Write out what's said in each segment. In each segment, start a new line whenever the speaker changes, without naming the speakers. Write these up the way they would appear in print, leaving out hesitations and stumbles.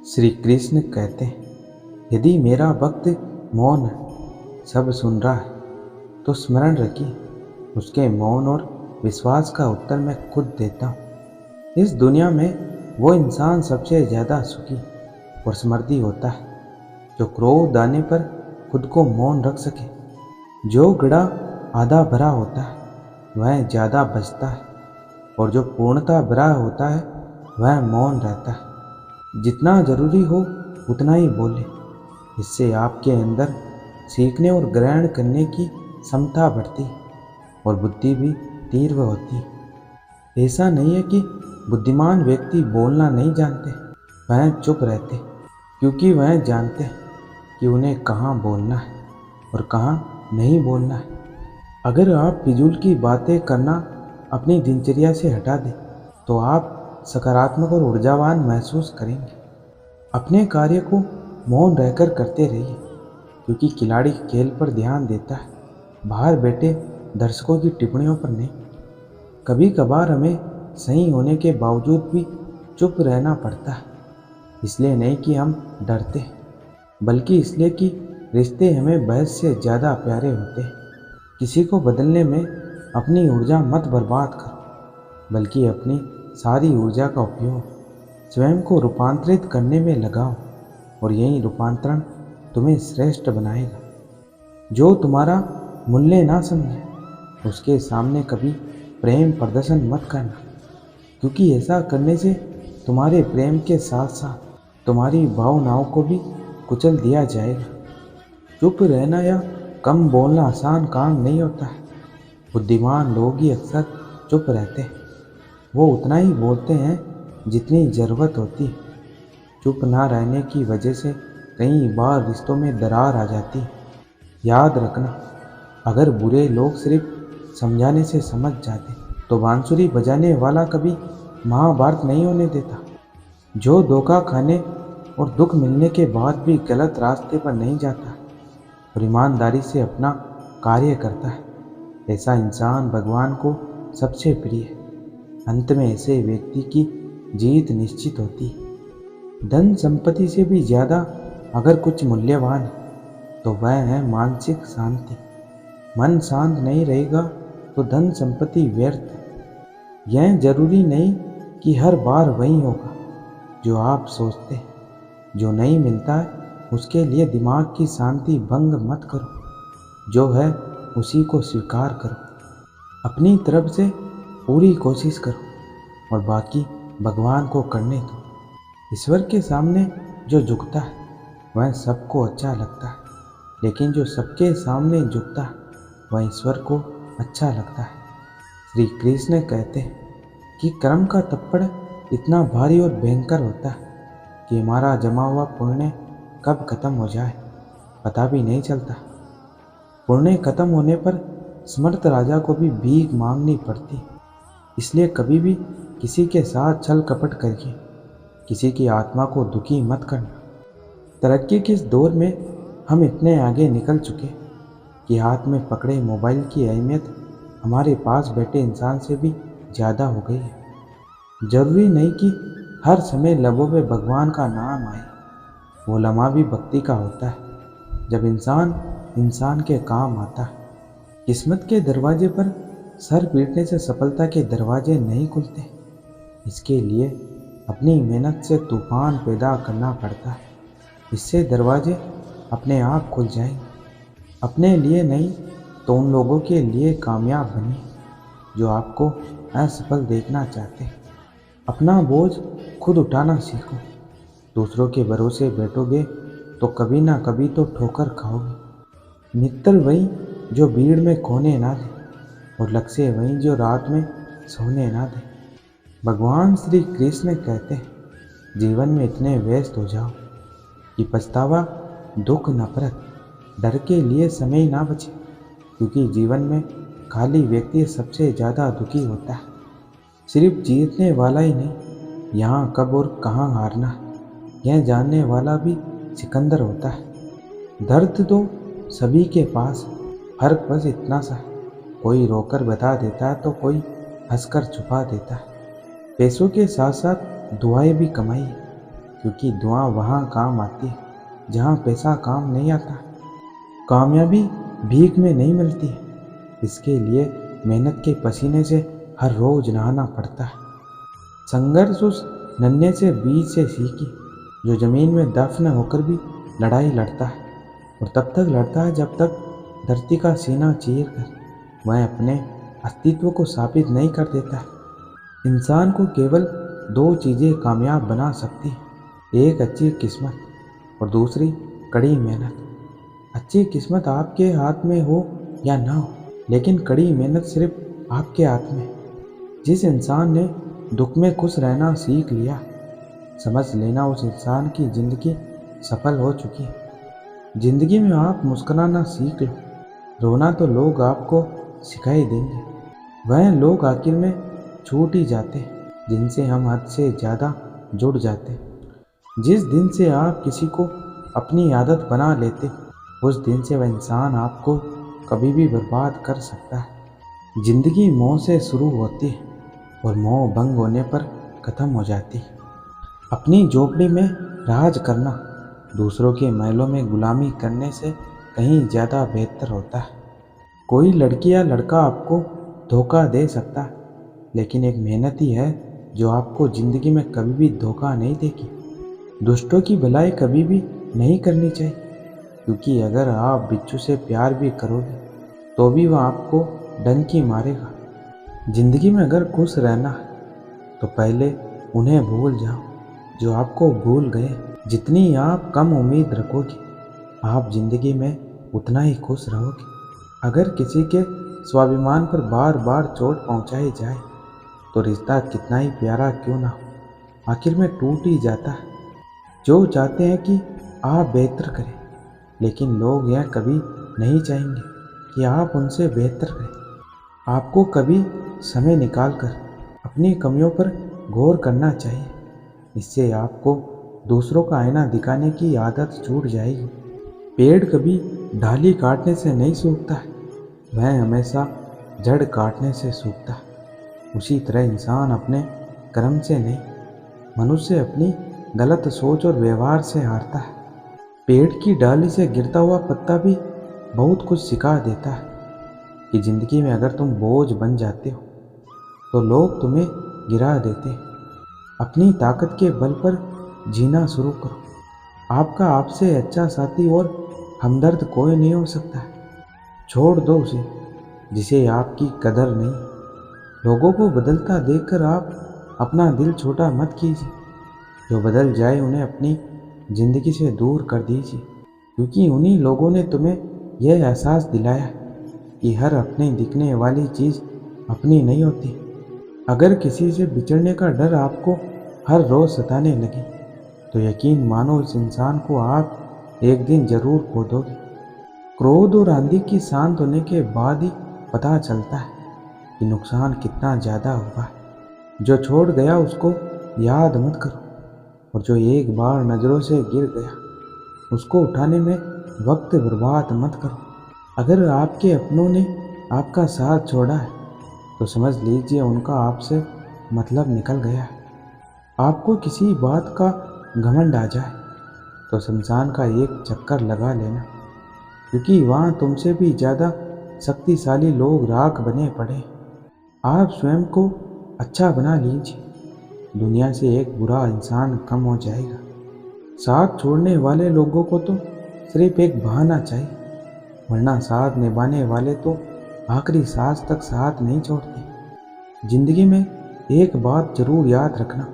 श्री कृष्ण कहते हैं, यदि मेरा भक्त मौन है, सब सुन रहा है, तो स्मरण रखिए उसके मौन और विश्वास का उत्तर मैं खुद देता हूँ। इस दुनिया में वो इंसान सबसे ज़्यादा सुखी और समृद्धि होता है जो क्रोध आने पर खुद को मौन रख सके। जो घड़ा आधा भरा होता है वह ज़्यादा बचता है और जो पूर्णतः भरा होता है वह मौन रहता है। जितना ज़रूरी हो उतना ही बोले, इससे आपके अंदर सीखने और ग्रहण करने की क्षमता बढ़ती और बुद्धि भी तीव्र होती। ऐसा नहीं है कि बुद्धिमान व्यक्ति बोलना नहीं जानते, वह चुप रहते क्योंकि वह जानते हैं कि उन्हें कहाँ बोलना है और कहाँ नहीं बोलना है। अगर आप फिजूल की बातें करना अपनी दिनचर्या से हटा दें तो आप सकारात्मक और ऊर्जावान महसूस करेंगे। अपने कार्य को मौन रहकर करते रहिए क्योंकि खिलाड़ी खेल पर ध्यान देता है, बाहर बैठे दर्शकों की टिप्पणियों पर नहीं। कभी कभार हमें सही होने के बावजूद भी चुप रहना पड़ता है, इसलिए नहीं कि हम डरते हैं, बल्कि इसलिए कि रिश्ते हमें बहस से ज़्यादा प्यारे होते हैं। किसी को बदलने में अपनी ऊर्जा मत बर्बाद करो, बल्कि अपनी सारी ऊर्जा का उपयोग स्वयं को रूपांतरित करने में लगाओ और यही रूपांतरण तुम्हें श्रेष्ठ बनाएगा। जो तुम्हारा मूल्य ना समझे उसके सामने कभी प्रेम प्रदर्शन मत करना, क्योंकि ऐसा करने से तुम्हारे प्रेम के साथ साथ तुम्हारी भावनाओं को भी कुचल दिया जाएगा। चुप रहना या कम बोलना आसान काम नहीं होता है। बुद्धिमान लोग ही अक्सर चुप रहते हैं, वो उतना ही बोलते हैं जितनी ज़रूरत होती है। चुप ना रहने की वजह से कई बार रिश्तों में दरार आ जाती है। याद रखना, अगर बुरे लोग सिर्फ समझाने से समझ जाते तो बांसुरी बजाने वाला कभी महाभारत नहीं होने देता। जो धोखा खाने और दुख मिलने के बाद भी गलत रास्ते पर नहीं जाता और ईमानदारी से अपना कार्य करता है, ऐसा इंसान भगवान को सबसे प्रिय है। अंत में ऐसे व्यक्ति की जीत निश्चित होती है। धन संपत्ति से भी ज़्यादा अगर कुछ मूल्यवान है तो वह है मानसिक शांति। मन शांत नहीं रहेगा तो धन संपत्ति व्यर्थ है। यह जरूरी नहीं कि हर बार वही होगा जो आप सोचते हैं। जो नहीं मिलता है उसके लिए दिमाग की शांति भंग मत करो, जो है उसी को स्वीकार करो। अपनी तरफ से पूरी कोशिश करो और बाकी भगवान को करने दो। ईश्वर के सामने जो झुकता है वह सबको अच्छा लगता है, लेकिन जो सबके सामने झुकता है वह ईश्वर को अच्छा लगता है। श्री कृष्ण कहते हैं कि कर्म का तप्पड़ इतना भारी और भयंकर होता है कि हमारा जमा हुआ पुण्य कब खत्म हो जाए पता भी नहीं चलता। पुण्य खत्म होने पर समर्थ राजा को भी भीख मांगनी पड़ती, इसलिए कभी भी किसी के साथ छल कपट करके किसी की आत्मा को दुखी मत करना। तरक्की के इस दौर में हम इतने आगे निकल चुके कि हाथ में पकड़े मोबाइल की अहमियत हमारे पास बैठे इंसान से भी ज़्यादा हो गई है। जरूरी नहीं कि हर समय लबों पे भगवान का नाम आए, वो लम्हा भी भक्ति का होता है जब इंसान इंसान के काम आता है। किस्मत के दरवाजे पर सर पीटने से सफलता के दरवाजे नहीं खुलते, इसके लिए अपनी मेहनत से तूफान पैदा करना पड़ता है। इससे दरवाजे अपने आप खुल जाएंगे। अपने लिए नहीं तो उन लोगों के लिए कामयाब बनिए जो आपको असफल देखना चाहते हैं। अपना बोझ खुद उठाना सीखो। दूसरों के भरोसे बैठोगे तो कभी ना कभी तो ठोकर खाओगे। मित्र वही जो भीड़ में खोने ना दे और लक्ष्य वही जो रात में सोने ना दे। भगवान श्री कृष्ण कहते हैं, जीवन में इतने व्यस्त हो जाओ कि पछतावा, दुख, नफरत, डर के लिए समय ना बचे, क्योंकि जीवन में खाली व्यक्ति सबसे ज़्यादा दुखी होता है। सिर्फ जीतने वाला ही नहीं, यहाँ कब और कहाँ हारना यह जानने वाला भी सिकंदर होता है। दर्द तो सभी के पास है, फर्क बस इतना सा है, कोई रोकर बता देता है तो कोई हंसकर छुपा देता है। पैसों के साथ साथ दुआएं भी कमाइए, क्योंकि दुआ वहाँ काम आती है जहाँ पैसा काम नहीं आता। कामयाबी भीख में नहीं मिलती, इसके लिए मेहनत के पसीने से हर रोज नहाना पड़ता है। संघर्ष उस नन्हे से बीज से सीखी जो जमीन में दफन होकर भी लड़ाई लड़ता है, और तब तक लड़ता है जब तक धरती का सीना चीर कर वह अपने अस्तित्व को साबित नहीं कर देता है। इंसान को केवल दो चीज़ें कामयाब बना सकती हैं, एक अच्छी किस्मत और दूसरी कड़ी मेहनत। अच्छी किस्मत आपके हाथ में हो या ना हो, लेकिन कड़ी मेहनत सिर्फ आपके हाथ में। जिस इंसान ने दुख में खुश रहना सीख लिया, समझ लेना उस इंसान की ज़िंदगी सफल हो चुकी है। ज़िंदगी में आप मुस्कुराना सीख लो, रोना तो लोग आपको सिखाई देंगे। वह लोग आखिर में छूट ही जाते जिनसे हम हद से ज़्यादा जुड़ जाते। जिस दिन से आप किसी को अपनी आदत बना लेते उस दिन से वह इंसान आपको कभी भी बर्बाद कर सकता है। ज़िंदगी मोह से शुरू होती है और मोह भंग होने पर ख़त्म हो जाती है। अपनी झोपड़ी में राज करना दूसरों के महलों में गुलामी करने से कहीं ज़्यादा बेहतर होता है। कोई लड़की या लड़का आपको धोखा दे सकता है, लेकिन एक मेहनती है जो आपको ज़िंदगी में कभी भी धोखा नहीं देगी। दुष्टों की भलाई कभी भी नहीं करनी चाहिए, क्योंकि अगर आप बिच्छू से प्यार भी करोगे तो भी वह आपको डंकी मारेगा। ज़िंदगी में अगर खुश रहना है तो पहले उन्हें भूल जाओ जो आपको भूल गए। जितनी आप कम उम्मीद रखोगे, आप ज़िंदगी में उतना ही खुश रहोगे। अगर किसी के स्वाभिमान पर बार बार चोट पहुंचाई जाए तो रिश्ता कितना ही प्यारा क्यों ना हो, आखिर में टूट ही जाता है। जो चाहते हैं कि आप बेहतर करें, लेकिन लोग यह कभी नहीं चाहेंगे कि आप उनसे बेहतर करें। आपको कभी समय निकालकर अपनी कमियों पर गौर करना चाहिए, इससे आपको दूसरों का आईना दिखाने की आदत छूट जाएगी। पेड़ कभी डाली काटने से नहीं सूखता है, वह हमेशा जड़ काटने से सूखता है। उसी तरह इंसान अपने कर्म से नहीं, मनुष्य अपनी गलत सोच और व्यवहार से हारता है। पेड़ की डाली से गिरता हुआ पत्ता भी बहुत कुछ सिखा देता है कि ज़िंदगी में अगर तुम बोझ बन जाते हो तो लोग तुम्हें गिरा देते। अपनी ताकत के बल पर जीना शुरू करो। आपका आपसे अच्छा साथी और हमदर्द कोई नहीं हो सकता है। छोड़ दो उसे जिसे आपकी कदर नहीं। लोगों को बदलता देखकर आप अपना दिल छोटा मत कीजिए। जो बदल जाए उन्हें अपनी ज़िंदगी से दूर कर दीजिए, क्योंकि उन्हीं लोगों ने तुम्हें यह एहसास दिलाया कि हर अपने दिखने वाली चीज़ अपनी नहीं होती। अगर किसी से बिछड़ने का डर आपको हर रोज़ सताने लगे तो यकीन मानो इस इंसान को आप एक दिन ज़रूर खो दोगे। क्रोध और आंधी की शांत होने के बाद ही पता चलता है कि नुकसान कितना ज़्यादा हुआ। जो छोड़ गया उसको याद मत करो, और जो एक बार नज़रों से गिर गया उसको उठाने में वक्त बर्बाद मत करो। अगर आपके अपनों ने आपका साथ छोड़ा है तो समझ लीजिए उनका आपसे मतलब निकल गया है। आपको किसी बात का घमंड आ जाए तो शमशान का एक चक्कर लगा लेना, क्योंकि वहाँ तुमसे भी ज़्यादा शक्तिशाली लोग राख बने पड़े। आप स्वयं को अच्छा बना लीजिए, दुनिया से एक बुरा इंसान कम हो जाएगा। साथ छोड़ने वाले लोगों को तो सिर्फ एक बहाना चाहिए, वरना साथ निभाने वाले तो आखिरी सांस तक साथ नहीं छोड़ते। जिंदगी में एक बात जरूर याद रखना,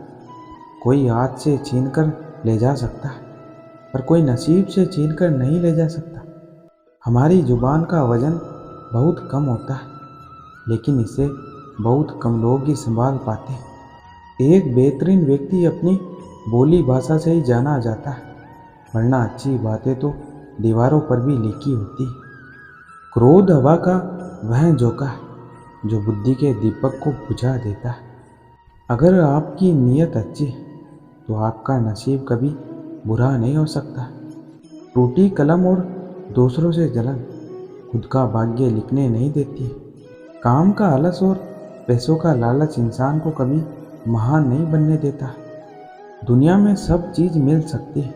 कोई हाथ से छीन कर ले जा सकता है पर कोई नसीब से छीन कर नहीं ले जा सकता। हमारी जुबान का वजन बहुत कम होता है, लेकिन इसे बहुत कम लोग ही संभाल पाते हैं। एक बेहतरीन व्यक्ति अपनी बोली भाषा से ही जाना जाता है, वरना अच्छी बातें तो दीवारों पर भी लिखी होती। क्रोध हवा का वह झोंका है जो बुद्धि के दीपक को बुझा देता है। अगर आपकी नीयत अच्छी है तो आपका नसीब कभी बुरा नहीं हो सकता। टूटी कलम और दूसरों से जलन खुद का भाग्य लिखने नहीं देती। काम का आलस और पैसों का लालच इंसान को कभी महान नहीं बनने देता। दुनिया में सब चीज़ मिल सकती है,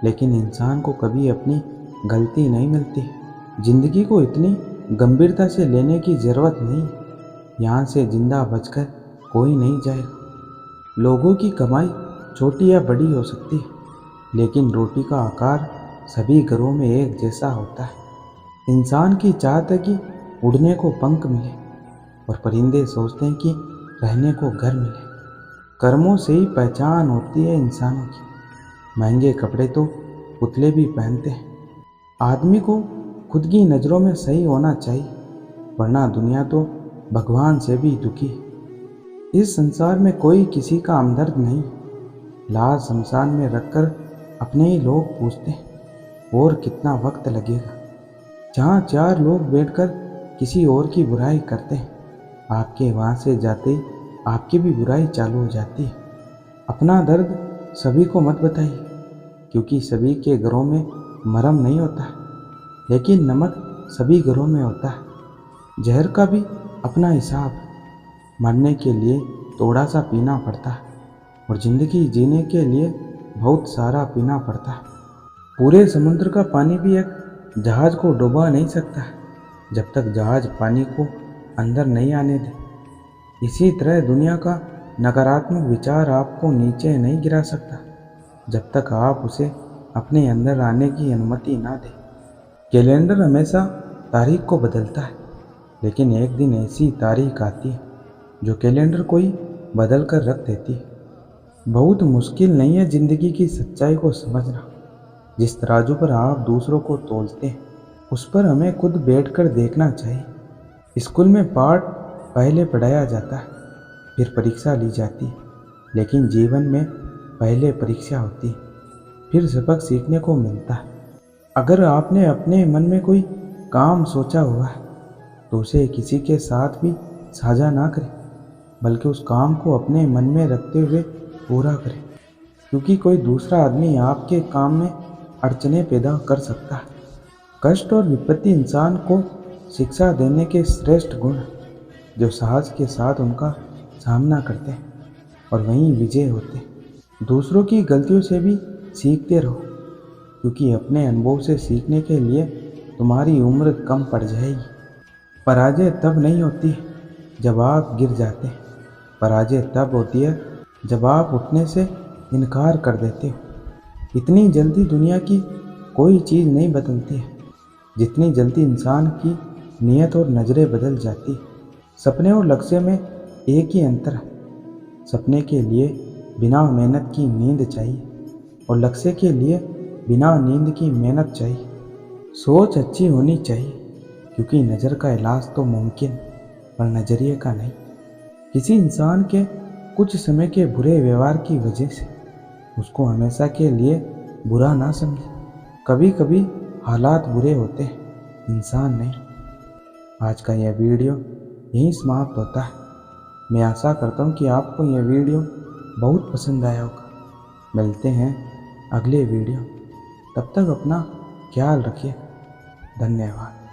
लेकिन इंसान को कभी अपनी गलती नहीं मिलती। जिंदगी को इतनी गंभीरता से लेने की ज़रूरत नहीं। यहाँ से जिंदा बचकर कोई नहीं जाएगा। लोगों की कमाई छोटी या बड़ी हो सकती है, लेकिन रोटी का आकार सभी घरों में एक जैसा होता है। इंसान की चाहत है कि उड़ने को पंख मिले, और परिंदे सोचते हैं कि रहने को घर मिले। कर्मों से ही पहचान होती है इंसानों की। महंगे कपड़े तो पुतले भी पहनते हैं। आदमी को खुद की नज़रों में सही होना चाहिए, वरना दुनिया तो भगवान से भी दुखी। इस संसार में कोई किसी का हमदर्द नहीं। लाश शमशान में रखकर अपने ही लोग पूछते हैं, और कितना वक्त लगेगा। जहाँ 4 लोग बैठकर किसी और की बुराई करते हैं, आपके वहाँ से जाते ही आपकी भी बुराई चालू हो जाती है। अपना दर्द सभी को मत बताइए, क्योंकि सभी के घरों में मरहम नहीं होता है, लेकिन नमक सभी घरों में होता है। जहर का भी अपना हिसाब है। मरने के लिए थोड़ा सा पीना पड़ता है, और ज़िंदगी जीने के लिए बहुत सारा पीना पड़ता है। पूरे समुद्र का पानी भी एक जहाज़ को डुबा नहीं सकता है, जब तक जहाज़ पानी को अंदर नहीं आने दे। इसी तरह दुनिया का नकारात्मक विचार आपको नीचे नहीं गिरा सकता, जब तक आप उसे अपने अंदर आने की अनुमति ना दें। कैलेंडर हमेशा तारीख को बदलता है, लेकिन एक दिन ऐसी तारीख आती है जो कैलेंडर को ही बदल कर रख देती है। बहुत मुश्किल नहीं है ज़िंदगी की सच्चाई को समझना। जिस तराजू पर आप दूसरों को तोलते हैं, उस पर हमें खुद बैठकर देखना चाहिए। स्कूल में पाठ पहले पढ़ाया जाता है, फिर परीक्षा ली जाती है, लेकिन जीवन में पहले परीक्षा होती है, फिर सबक सीखने को मिलता है। अगर आपने अपने मन में कोई काम सोचा हुआ है, तो उसे किसी के साथ भी साझा ना करें, बल्कि उस काम को अपने मन में रखते हुए पूरा करें, क्योंकि कोई दूसरा आदमी आपके काम में अड़चने पैदा कर सकता है। कष्ट और विपत्ति इंसान को शिक्षा देने के श्रेष्ठ गुण, जो साहस के साथ उनका सामना करते हैं और वहीं विजय होते हैं। दूसरों की गलतियों से भी सीखते रहो, क्योंकि अपने अनुभव से सीखने के लिए तुम्हारी उम्र कम पड़ जाएगी। पराजय तब नहीं होती जब आप गिर जाते हैं, पराजय तब होती है जब आप उठने से इनकार कर देते हो। इतनी जल्दी दुनिया की कोई चीज़ नहीं बदलती है, जितनी जल्दी इंसान की नीयत और नज़रें बदल जाती है। सपने और लक्ष्य में एक ही अंतर है। सपने के लिए बिना मेहनत की नींद चाहिए, और लक्ष्य के लिए बिना नींद की मेहनत चाहिए। सोच अच्छी होनी चाहिए, क्योंकि नज़र का इलाज तो मुमकिन, पर नज़रिए का नहीं। किसी इंसान के कुछ समय के बुरे व्यवहार की वजह से उसको हमेशा के लिए बुरा ना समझे। कभी कभी हालात बुरे होते हैं, इंसान नहीं। आज का यह वीडियो यहीं समाप्त होता है। मैं आशा करता हूँ कि आपको यह वीडियो बहुत पसंद आया होगा। मिलते हैं अगले वीडियो, तब तक अपना ख्याल रखिए। धन्यवाद।